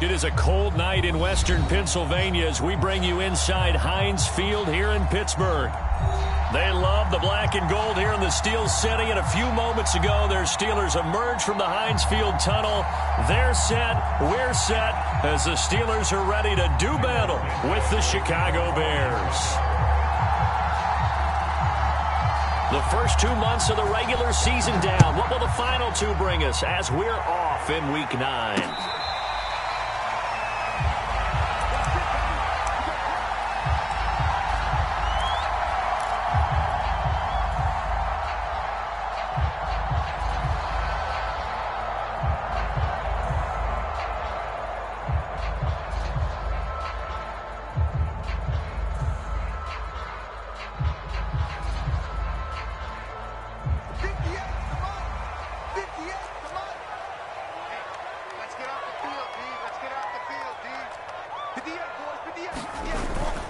It is a cold night in western Pennsylvania as we bring you inside Heinz Field here in Pittsburgh. They love the black and gold here in the Steel City, and a few moments ago, their Steelers emerged from the Heinz Field tunnel. They're set, we're set, as the Steelers are ready to do battle with the Chicago Bears. The first 2 months of the regular season down. What will the final two bring us as we're off in Week 9?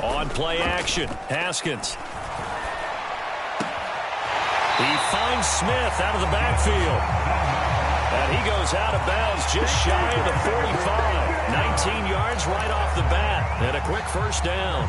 On play action, Haskins. He finds Smith out of the backfield. And he goes out of bounds just shy of the 45. 19 yards right off the bat. And a quick first down.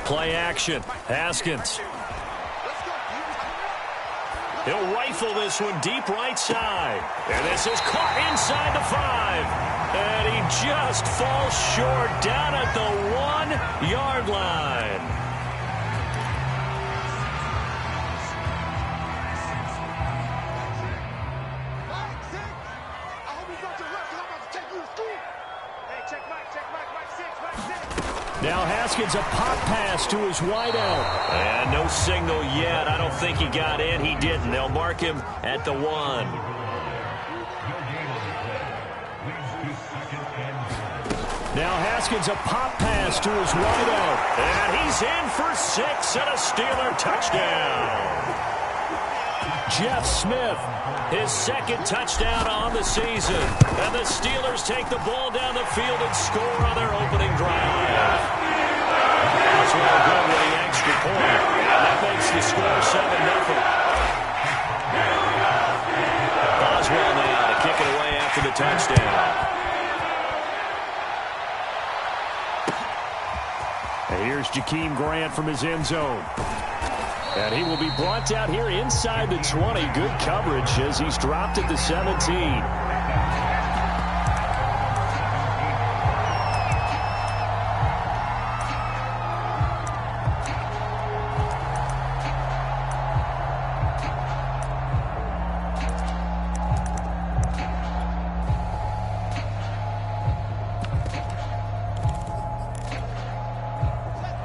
Play action, Haskins. He'll rifle this one deep right side. And this is caught inside the 5. And he just falls short down at the 1-yard line. Now Haskins, a pop pass to his wideout. And no signal yet. I don't think he got in. He didn't. They'll mark him at the 1. Now Haskins, a pop pass to his wideout. And he's in for 6 and a Steeler touchdown. Jeff Smith, his second touchdown on the season. And the Steelers take the ball down the field and score on their opening drive. Oswell good with the extra point. That makes the score 7-0. Oswell now to kick it away after the touchdown. And here's Jakeem Grant from his end zone. And he will be brought down here inside the 20. Good coverage as he's dropped at the 17.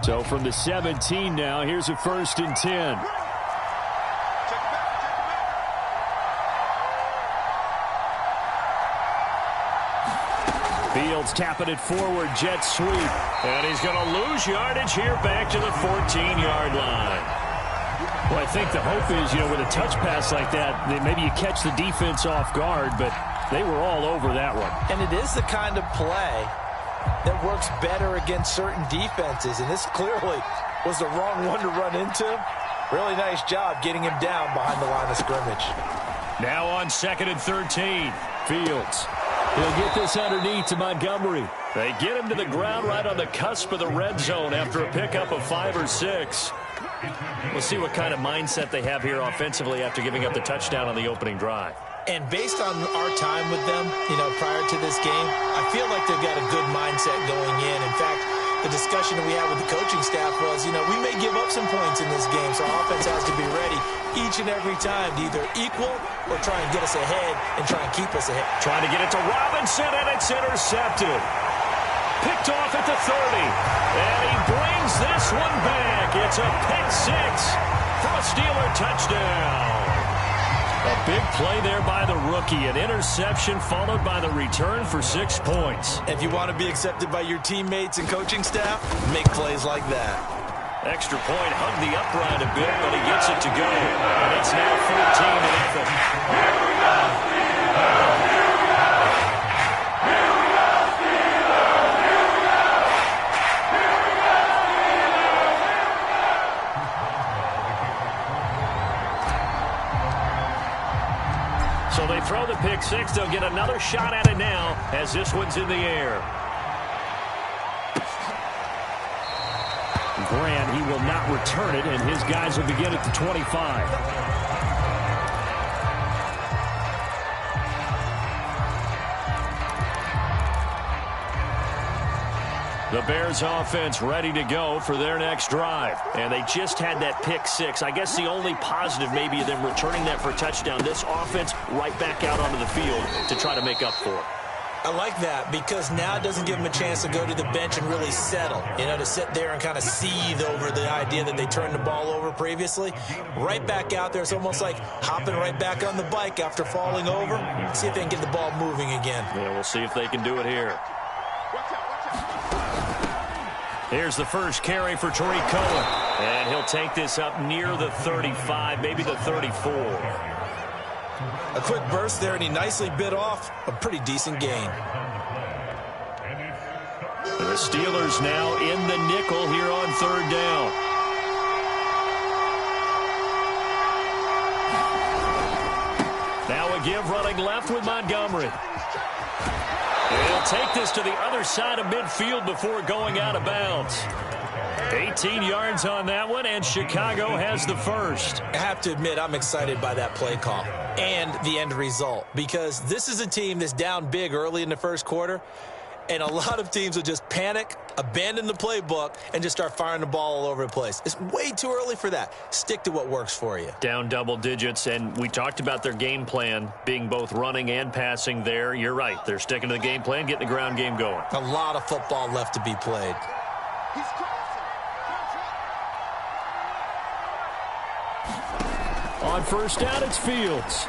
So from the 17 now, here's a 1st and 10. Fields tapping it forward, jet sweep. And he's going to lose yardage here back to the 14-yard line. Well, I think the hope is, with a touch pass like that, maybe you catch the defense off guard, but they were all over that one. And it is the kind of play that works better against certain defenses, and this clearly was the wrong one to run into. Really nice job getting him down behind the line of scrimmage. Now on 2nd and 13, Fields. He'll get this underneath to Montgomery. They get him to the ground right on the cusp of the red zone after a pickup of 5 or 6. We'll see what kind of mindset they have here offensively after giving up the touchdown on the opening drive. And based on our time with them, prior to this game, I feel like they've got a good mindset going in. In fact, the discussion that we had with the coaching staff was, we may give up some points in this game, so our offense has to be ready each and every time to either equal or try and get us ahead and try and keep us ahead. Trying to get it to Robinson, and it's intercepted. Picked off at the 30. And he brings this one back. It's a pick 6 for a Steeler touchdown. A big play there by the rookie. An interception followed by the return for 6 points. If you want to be accepted by your teammates and coaching staff, make plays like that. Extra point, hugged the upright a bit, but he gets it to go. And it's now 14-0. So they throw the pick six. They'll get another shot at it now as this one's in the air. Grant, he will not return it, and his guys will begin at the 25. The Bears offense ready to go for their next drive. And they just had that pick six. I guess the only positive maybe of them returning that for a touchdown. This offense right back out onto the field to try to make up for it. I like that because now it doesn't give them a chance to go to the bench and really settle. You know, to sit there and kind of seethe over the idea that they turned the ball over previously. Right back out there. It's almost like hopping right back on the bike after falling over. See if they can get the ball moving again. Yeah, we'll see if they can do it here. Here's the first carry for Tariq Cohen. And he'll take this up near the 35, maybe the 34. A quick burst there, and he nicely bit off a pretty decent gain. The Steelers now in the nickel here on third down. Now a give running left with Montgomery. He'll take this to the other side of midfield before going out of bounds. 18 yards on that one, and Chicago has the first. I have to admit, I'm excited by that play call and the end result because this is a team that's down big early in the first quarter, and a lot of teams will just panic, abandon the playbook, and just start firing the ball all over the place. It's way too early for that. Stick to what works for you. Down double digits, and we talked about their game plan being both running and passing there. You're right. They're sticking to the game plan, getting the ground game going. A lot of football left to be played. On first down, it's Fields.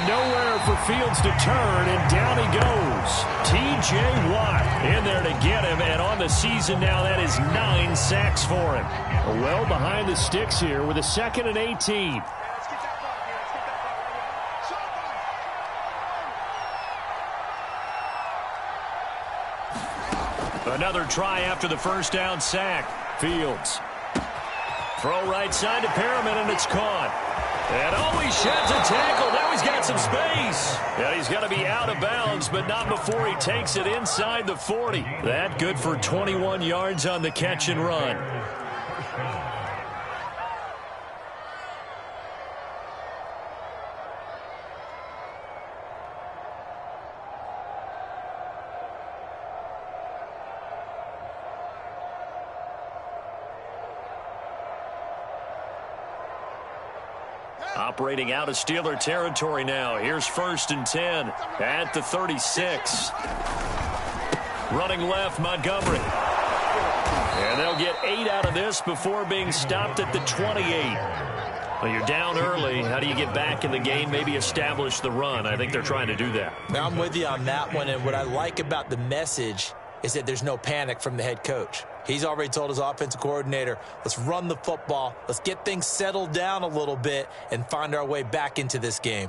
Nowhere for Fields to turn, and down he goes. T.J. Watt in there to get him, and on the season now, that is 9 sacks for him. Well behind the sticks here with a 2nd and 18. Another try after the first down sack. Fields. Throw right side to Perriman, and it's caught. And he sheds a tackle. Now he's got some space. And he's got to be out of bounds, but not before he takes it inside the 40. That good for 21 yards on the catch and run. Operating out of Steeler territory now. Here's 1st and 10 at the 36. Running left, Montgomery. And they'll get 8 out of this before being stopped at the 28. Well, you're down early. How do you get back in the game, maybe establish the run? I think they're trying to do that. Now, I'm with you on that one, and what I like about the message is that there's no panic from the head coach. He's already told his offensive coordinator, let's run the football, let's get things settled down a little bit and find our way back into this game.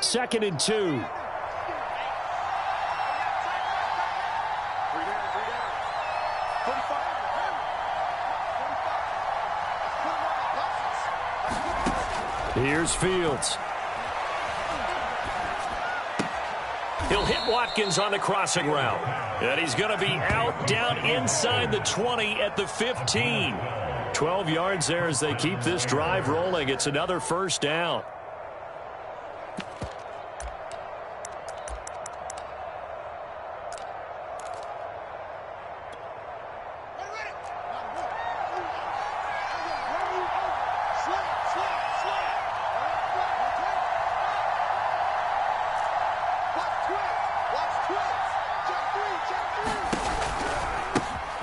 Second and 2. Here's Fields. He'll hit Watkins on the crossing route. And he's going to be out down inside the 20 at the 15. 12 yards there as they keep this drive rolling. It's another first down.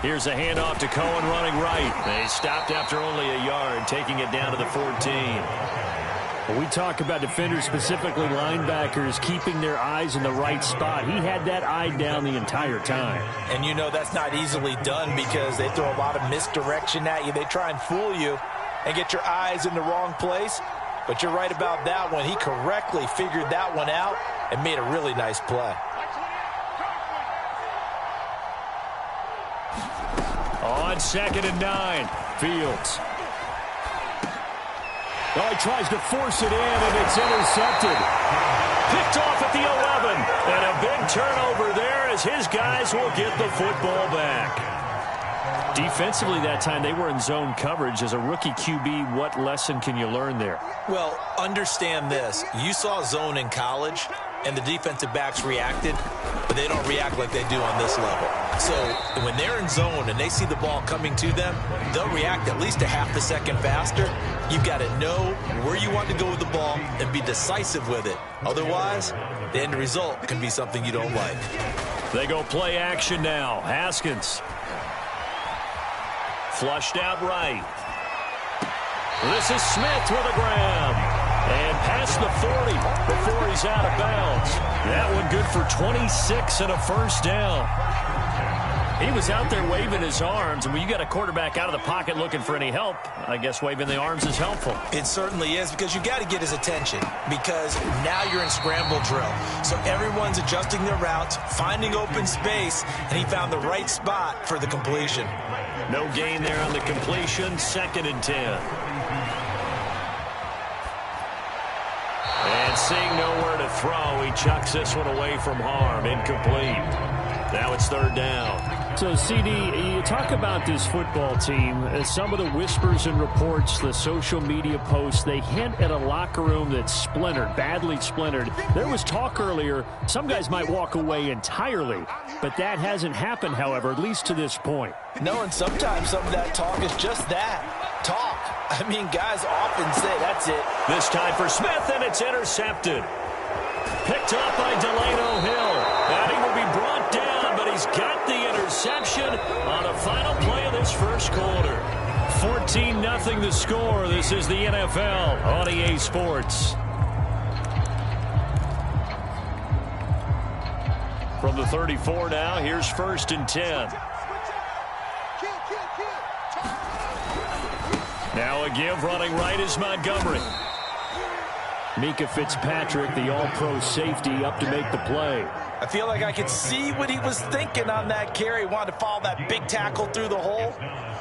Here's a handoff to Cohen running right. They stopped after only a yard, taking it down to the 14. When we talk about defenders, specifically linebackers, keeping their eyes in the right spot, he had that eye down the entire time. And you know that's not easily done because they throw a lot of misdirection at you. They try and fool you and get your eyes in the wrong place. But you're right about that one. He correctly figured that one out and made a really nice play. On 2nd and 9, Fields. Oh, he tries to force it in, and it's intercepted. Picked off at the 11. And a big turnover there as his guys will get the football back. Defensively that time, they were in zone coverage. As a rookie QB, what lesson can you learn there? Well, understand this. You saw zone in college, and the defensive backs reacted, but they don't react like they do on this level. So when they're in zone and they see the ball coming to them, they'll react at least a half a second faster. You've got to know where you want to go with the ball and be decisive with it. Otherwise, the end result can be something you don't like. They go play action now. Haskins. Flushed out right. This is Smith with a grab. And past the 40 before he's out of bounds. That one good for 26 and a first down. He was out there waving his arms, and when you got a quarterback out of the pocket looking for any help, I guess waving the arms is helpful. It certainly is, because you got to get his attention, because now you're in scramble drill. So everyone's adjusting their routes, finding open space, and he found the right spot for the completion. No gain there on the completion, 2nd and 10. And seeing nowhere to throw, he chucks this one away from harm, incomplete. Now it's 3rd down. So, CD, you talk about this football team. Some of the whispers and reports, the social media posts, they hint at a locker room that's splintered, badly splintered. There was talk earlier, some guys might walk away entirely. But that hasn't happened, however, at least to this point. No, and sometimes some of that talk is just that, talk. I mean, guys often say, that's it. This time for Smith, and it's intercepted. Picked up by Delano Hill. And he will be brought down, but he's got the interception on a final play of this first quarter. 14-0 the score. This is the NFL on EA Sports. From the 34 now, here's 1st and 10. Now a give, running right is Montgomery. Mika Fitzpatrick, the all-pro safety, up to make the play. I feel like I could see what he was thinking on that carry. Wanted to follow that big tackle through the hole.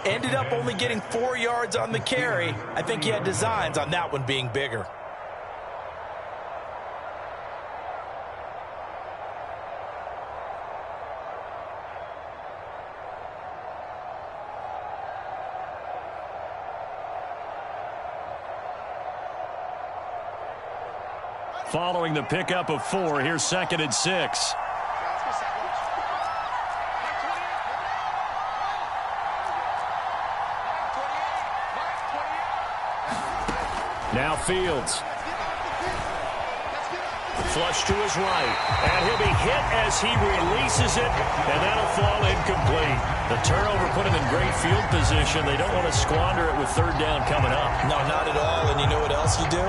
Ended up only getting 4 yards on the carry. I think he had designs on that one being bigger. Following the pickup of 4, here's 2nd and 6. Now Fields. Flush to his right. And he'll be hit as he releases it, and that'll fall incomplete. The turnover put him in great field position. They don't want to squander it with 3rd down coming up. No, not at all. And you know what else you do?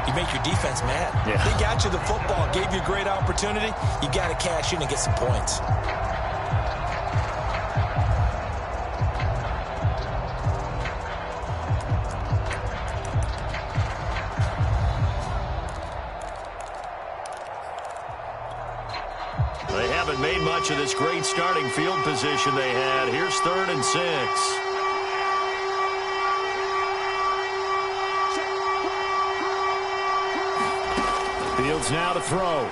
You make your defense mad. Yeah. They got you the football, gave you a great opportunity. You got to cash in and get some points. They haven't made much of this great starting field position they had. Here's 3rd and 6. Fields now to throw.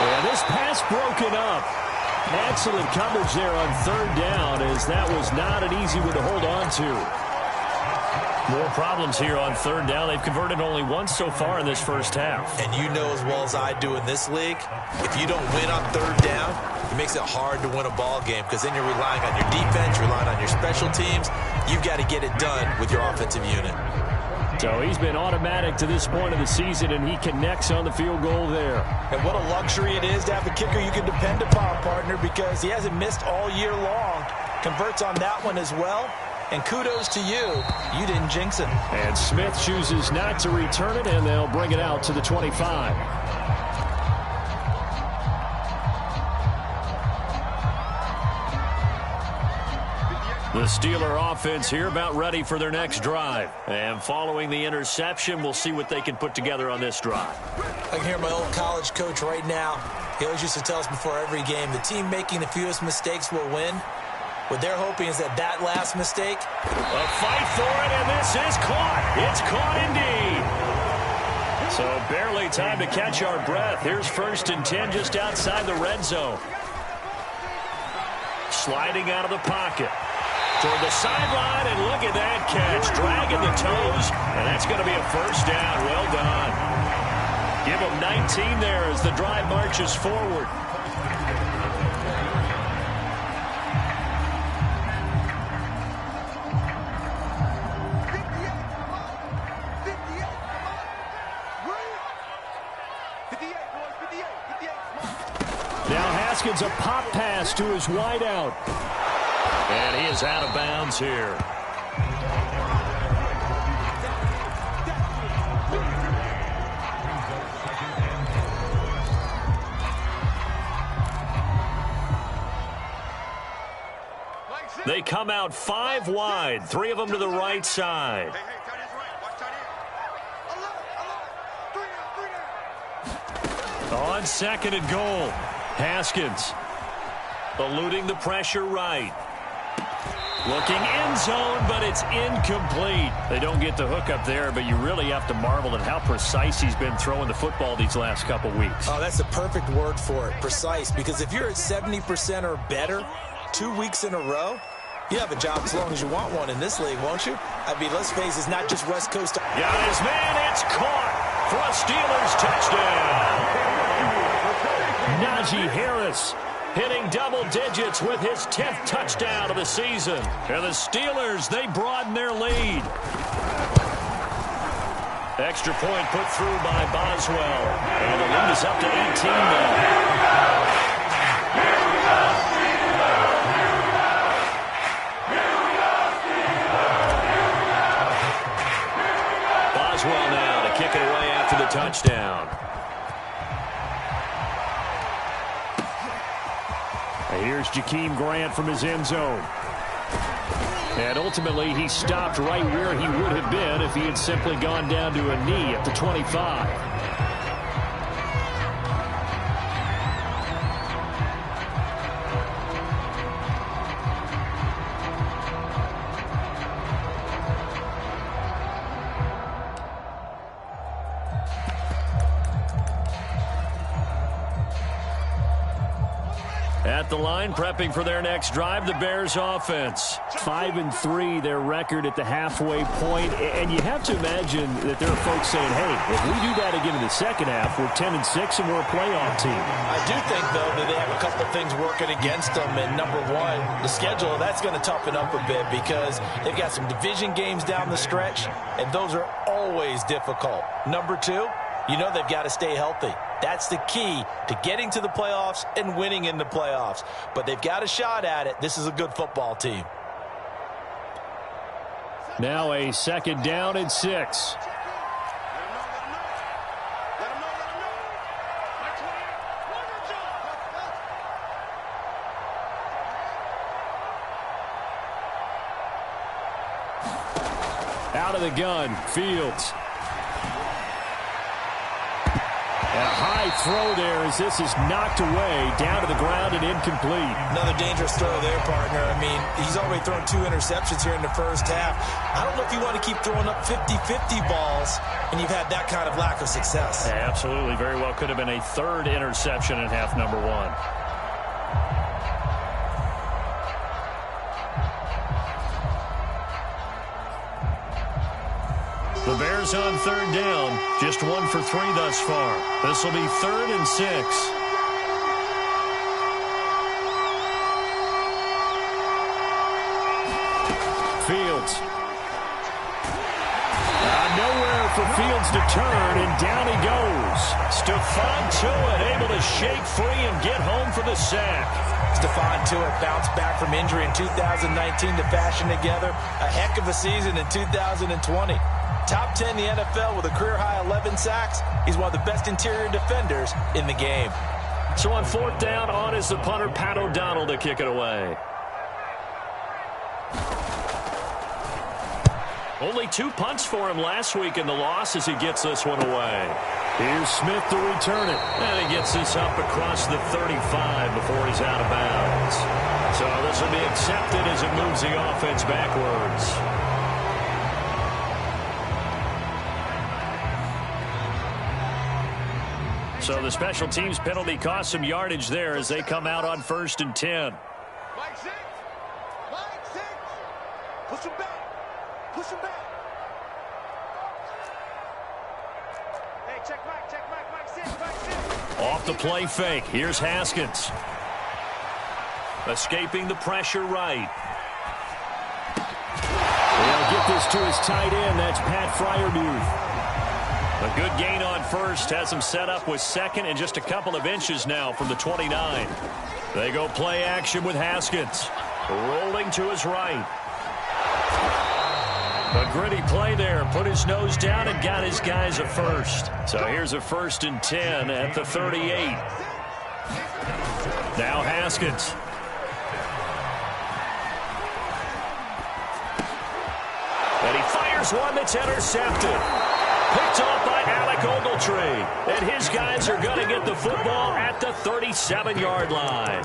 And this pass broken up. Excellent coverage there on 3rd down, as that was not an easy one to hold on to. More problems here on 3rd down. They've converted only once so far in this first half. And you know as well as I do in this league, if you don't win on 3rd down, it makes it hard to win a ball game, because then you're relying on your defense, relying on your special teams. You've got to get it done with your offensive unit. So he's been automatic to this point of the season, and he connects on the field goal there. And what a luxury it is to have a kicker you can depend upon, partner, because he hasn't missed all year long. Converts on that one as well. and kudos to you. You didn't jinx it. And Smith chooses not to return it, and they'll bring it out to the 25. The Steeler offense here about ready for their next drive. And following the interception, we'll see what they can put together on this drive. I can hear my old college coach right now. He always used to tell us before every game, the team making the fewest mistakes will win. What they're hoping is that last mistake. A fight for it, and this is caught. It's caught indeed. So barely time to catch our breath. Here's 1st and 10 just outside the red zone. Sliding out of the pocket. Toward the sideline, and look at that catch. Dragging the toes, and that's going to be a 1st down. Well done. Give them 19 there as the drive marches forward. Now Haskins, a pop pass to his wideout. And he is out of bounds here. They come out 5 wide, 3 of them to the right side. On 2nd and goal, Haskins eluding the pressure right. Looking end zone, but it's incomplete. They don't get the hook up there, but you really have to marvel at how precise he's been throwing the football these last couple weeks. Oh, that's the perfect word for it, precise. Because if you're at 70% or better 2 weeks in a row, you have a job as long as you want one in this league, won't you? I mean, let's face it, it's not just West Coast. Got his man, it's caught for a Steelers touchdown. Najee Harris hitting double digits with his 10th touchdown of the season. And the Steelers, they broaden their lead. Extra point put through by Boswell. And the lead is up to 18 now. Boswell now to kick it away after the touchdown. Here's Jakeem Grant from his end zone. And ultimately, he stopped right where he would have been if he had simply gone down to a knee at the 25. At the line, prepping for their next drive, the Bears offense. 5-3, their record at the halfway point. And you have to imagine that there are folks saying, hey, if we do that again in the second half, we're 10-6 and we're a playoff team. I do think, though, that they have a couple of things working against them. And number one, the schedule, that's going to toughen up a bit because they've got some division games down the stretch, and those are always difficult. Number two, you know they've got to stay healthy. That's the key to getting to the playoffs and winning in the playoffs. But they've got a shot at it. This is a good football team. Now a 2nd down and 6. Out of the gun, Fields. A high throw there as this is knocked away, down to the ground and incomplete. Another dangerous throw there, partner. I mean, he's already thrown 2 interceptions here in the first half. I don't know if you want to keep throwing up 50-50 balls, and you've had that kind of lack of success. Yeah, absolutely. Very well could have been a 3rd interception in half number 1. The Bears on 3rd down. Just 1 for 3 thus far. This will be 3rd and 6. Fields. Nowhere for Fields to turn, and down he goes. Stephon Tuitt able to shake free and get home for the sack. Stephon Tuitt bounced back from injury in 2019 to fashion together a heck of a season in 2020. Top 10 in the NFL with a career-high 11 sacks. He's one of the best interior defenders in the game. So on fourth down, on is the punter, Pat O'Donnell, to kick it away. Only 2 punts for him last week in the loss as he gets this one away. Here's Smith to return it. And he gets this up across the 35 before he's out of bounds. So this will be accepted as it moves the offense backwards. So the special teams penalty cost some yardage there as they come out on 1st and 10. Mike 6. Push him back. Push him back. Hey, check Mike 6. Off the play fake. Here's Haskins. Escaping the pressure right. They'll get this to his tight end. That's Pat Freiermuth. A good gain on first has him set up with second and just a couple of inches now from the 29. They go play action with Haskins. Rolling to his right. A gritty play there. Put his nose down and got his guys a first. So here's a 1st and 10 at the 38. Now Haskins. And he fires one that's intercepted. Picked off by Alec Ogletree. And his guys are going to get the football at the 37-yard line.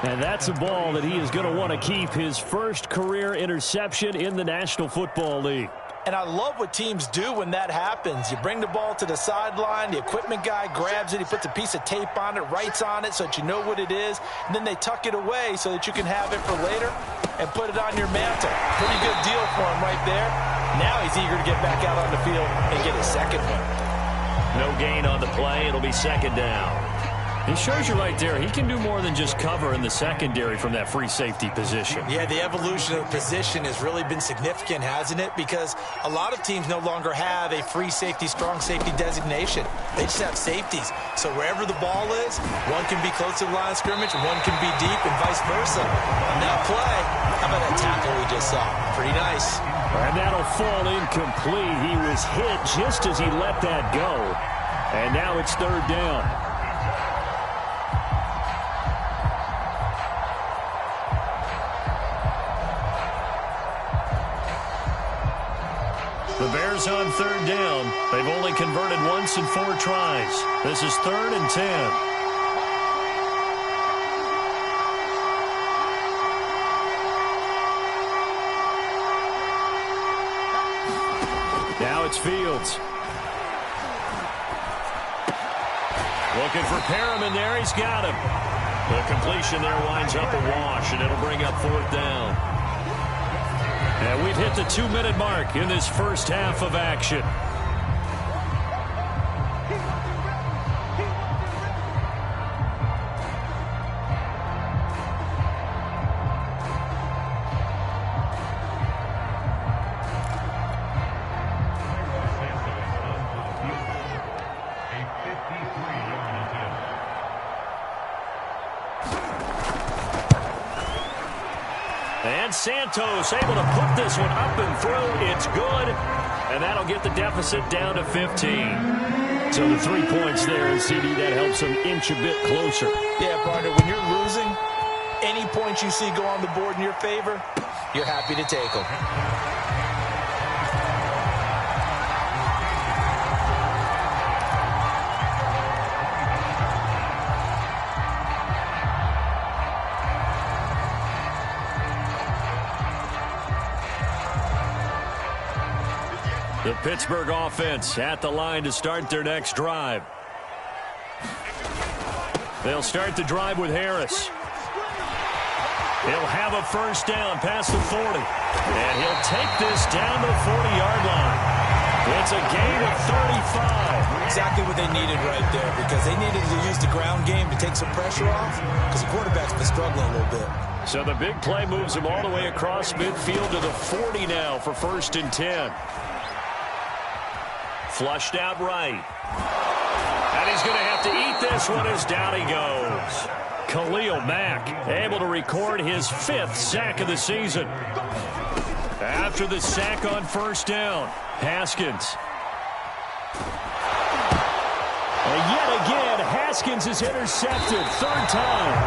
And that's a ball that he is going to want to keep, his first career interception in the National Football League. And I love what teams do when that happens. You bring the ball to the sideline, the equipment guy grabs it, he puts a piece of tape on it, writes on it so that you know what it is, and then they tuck it away so that you can have it for later and put it on your mantle. Pretty good deal for him right there. Now he's eager to get back out on the field and get his second one. No gain on the play. It'll be 2nd down. It shows you right there, he can do more than just cover in the secondary from that free safety position. Yeah, the evolution of the position has really been significant, hasn't it? Because a lot of teams no longer have a free safety, strong safety designation. They just have safeties. So wherever the ball is, one can be close to the line of scrimmage, one can be deep, and vice versa. On that play, how about that tackle we just saw? Pretty nice. And that'll fall incomplete. He was hit just as he let that go. And now it's 3rd down. The Bears on 3rd down. They've only converted once in 4 tries. This is 3rd and 10. Now it's Fields. Looking for Perriman there. He's got him. The completion there winds up a wash, and it'll bring up 4th down. And we've hit the 2-minute mark in this first half of action. And Santos able to put this one up and through. It's good. And that'll get the deficit down to 15. So the 3 points there, CD, that helps them inch a bit closer. Yeah, partner, when you're losing, any points you see go on the board in your favor, you're happy to take them. The Pittsburgh offense at the line to start their next drive. They'll start the drive with Harris. He'll have a first down past the 40. And he'll take this down to the 40-yard line. It's a gain of 35. Exactly what they needed right there, because they needed to use the ground game to take some pressure off, because the quarterback's been struggling a little bit. So the big play moves them all the way across midfield to the 40 now for 1st and 10. Flushed out right. And he's going to have to eat this one as down he goes. Khalil Mack able to record his 5th sack of the season. After the sack on first down, Haskins. And yet again, Haskins is intercepted. 3rd time.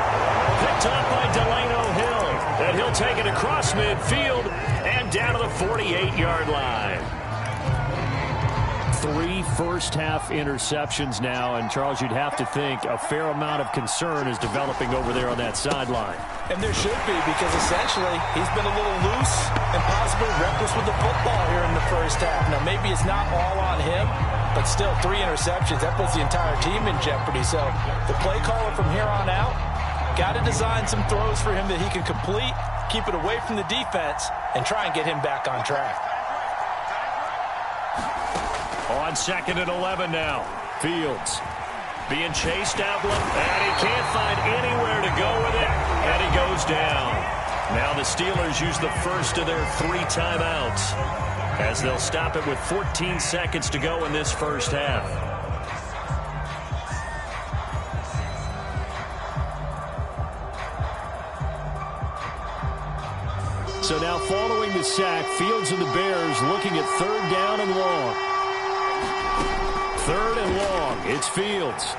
Picked up by Delano Hill. And he'll take it across midfield and down to the 48-yard line. 3 first-half interceptions now, and Charles, you'd have to think a fair amount of concern is developing over there on that sideline. And there should be, because essentially he's been a little loose and possibly reckless with the football here in the first half. Now, maybe it's not all on him, but still 3 interceptions. That puts the entire team in jeopardy. So the play caller from here on out got to design some throws for him that he can complete, keep it away from the defense, and try and get him back on track. On 2nd and 11 now. Fields being chased out, and he can't find anywhere to go with it, and he goes down. Now the Steelers use the first of their 3 timeouts as they'll stop it with 14 seconds to go in this first half. So now following the sack, Fields and the Bears looking at 3rd down and long. 3rd and long. It's Fields.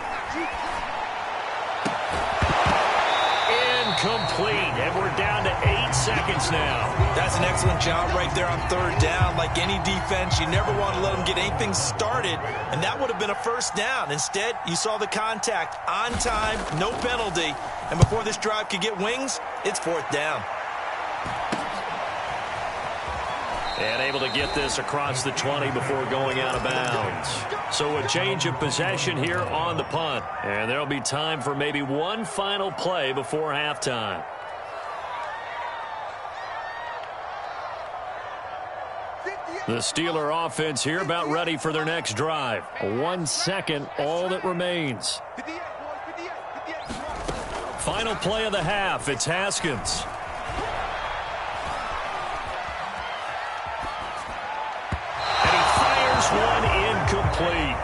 Incomplete. And we're down to 8 seconds now. That's an excellent job right there on 3rd down. Like any defense, you never want to let them get anything started. And that would have been a first down. Instead, you saw the contact on time, no penalty. And before this drive could get wings, it's 4th down. And able to get this across the 20 before going out of bounds. So a change of possession here on the punt. And there'll be time for maybe one final play before halftime. The Steeler offense here about ready for their next drive. 1 second, all that remains. Final play of the half, it's Haskins. One incomplete.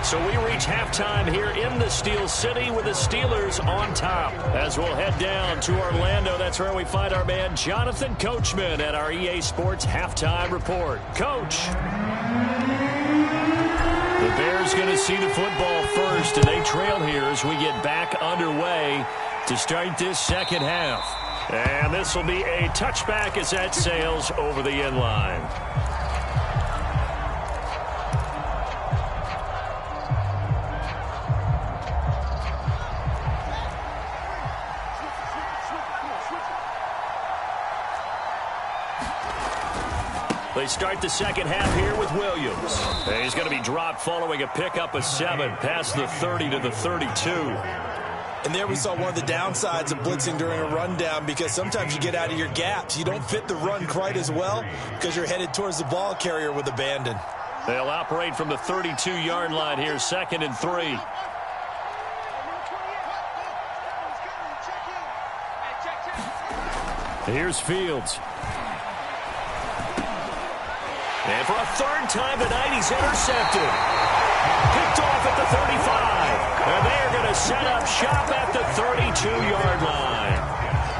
So we reach halftime here in the Steel City with the Steelers on top. As we'll head down to Orlando, that's where we find our man Jonathan Coachman at our EA Sports Halftime Report. Coach. The Bears going to see the football first, and they trail here as we get back underway to start this second half. And this will be a touchback as that sails over the end line. They start the second half here with Williams. And he's going to be dropped following a pickup of 7 past the 30 to the 32. And there we saw one of the downsides of blitzing during a rundown, because sometimes you get out of your gaps. You don't fit the run quite as well because you're headed towards the ball carrier with abandon. They'll operate from the 32-yard line here, 2nd and 3. Here's Fields. And for a 3rd time tonight, he's intercepted. Picked off at the 35. And they are going to set up shop at the 32-yard line.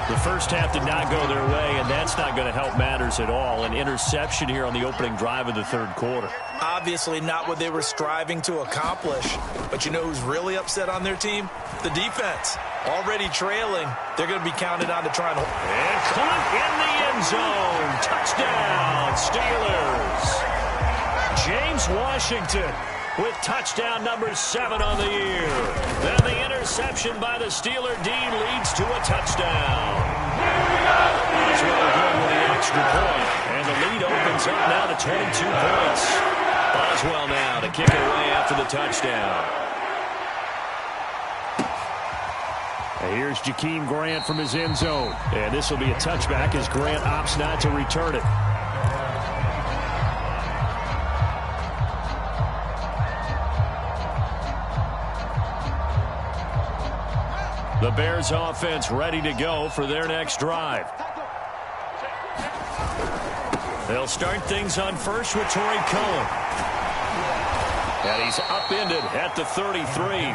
The first half did not go their way, and that's not going to help matters at all. An interception here on the opening drive of the 3rd quarter. Obviously not what they were striving to accomplish. But you know who's really upset on their team? The defense. Already trailing. They're going to be counted on to try and... And caught in the end zone. Touchdown, Steelers. James Washington with touchdown number 7 on the year. Then the interception by the Steeler D leads to a touchdown. As well going with the extra point. And the lead opens up now to 22 points. Boswell now to kick it away after the touchdown. And here's Jakeem Grant from his end zone. And this will be a touchback as Grant opts not to return it. The Bears offense ready to go for their next drive. They'll start things on first with Torrey Cohen. And he's upended at the 33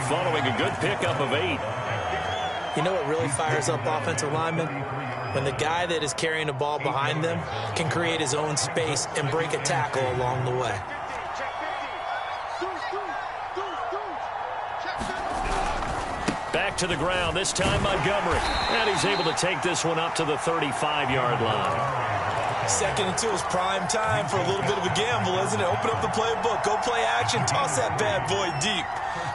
following a good pickup of 8. You know what really fires up offensive linemen? When the guy that is carrying the ball behind them can create his own space and break a tackle along the way. Back to the ground, this time Montgomery. And he's able to take this one up to the 35-yard line. 2nd and 2 is prime time for a little bit of a gamble, isn't it? Open up the playbook, go play action, toss that bad boy deep.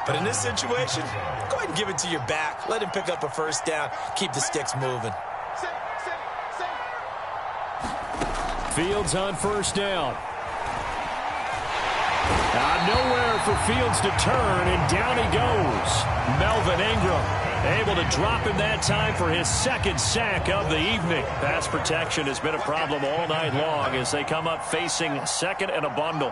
But in this situation, go ahead and give it to your back. Let him pick up a first down. Keep the sticks moving. Fields on first down. Nowhere for Fields to turn, and down he goes. Melvin Ingram able to drop him that time for his 2nd sack of the evening. Pass protection has been a problem all night long as they come up facing 2nd and a bundle.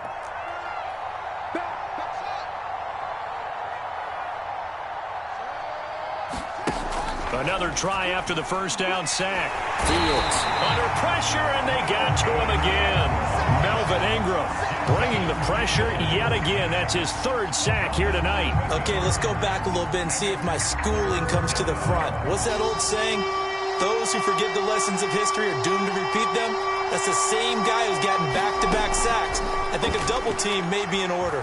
Another try after the first down sack. Fields under pressure, and they got to him again. Melvin Ingram bringing the pressure yet again. That's his 3rd sack here tonight. Okay, let's go back a little bit and see if my schooling comes to the front. What's that old saying? Those who forget the lessons of history are doomed to repeat them. That's the same guy who's gotten back-to-back sacks. I think a double team may be in order.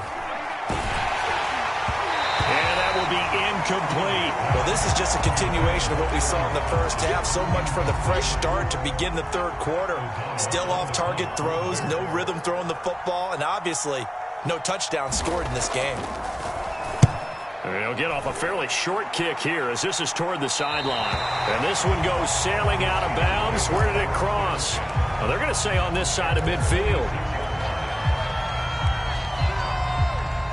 And that will be incomplete. Well, this is just a continuation of what we saw in the first half. So much for the fresh start to begin the 3rd quarter. Still off-target throws, no rhythm throwing the football, and obviously no touchdown scored in this game. He'll get off a fairly short kick here as this is toward the sideline. And this one goes sailing out of bounds. Where did it cross? Well, they're going to say on this side of midfield.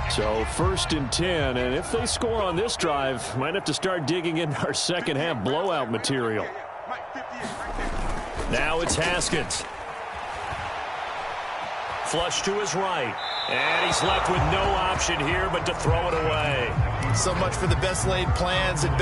So 1st and 10, and if they score on this drive, might have to start digging into our second half blowout material. Now it's Haskins. Flush to his right. And he's left with no option here but to throw it away. So much for the best laid plans and